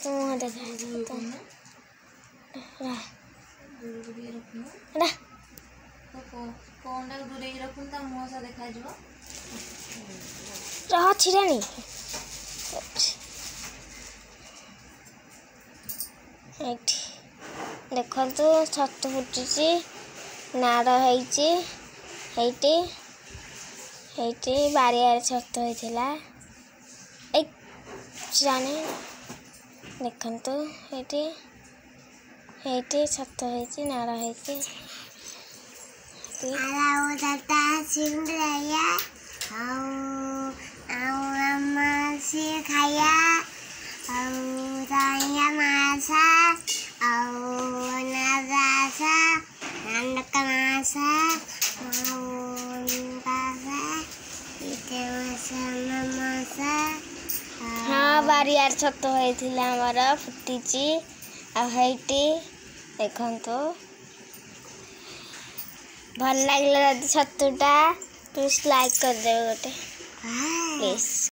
मुँह देखा रह छिरानी देखु छतु फुटी नाड़ होती बारियार छतु होता जाने देखु ये छतु होती नाड़ होती खाया मासा हाँ बारियार छतु होता आमर फुटी आईटी देखु भल लगे छतुटा प्लीज लाइक कर दे गोटे प्लीज।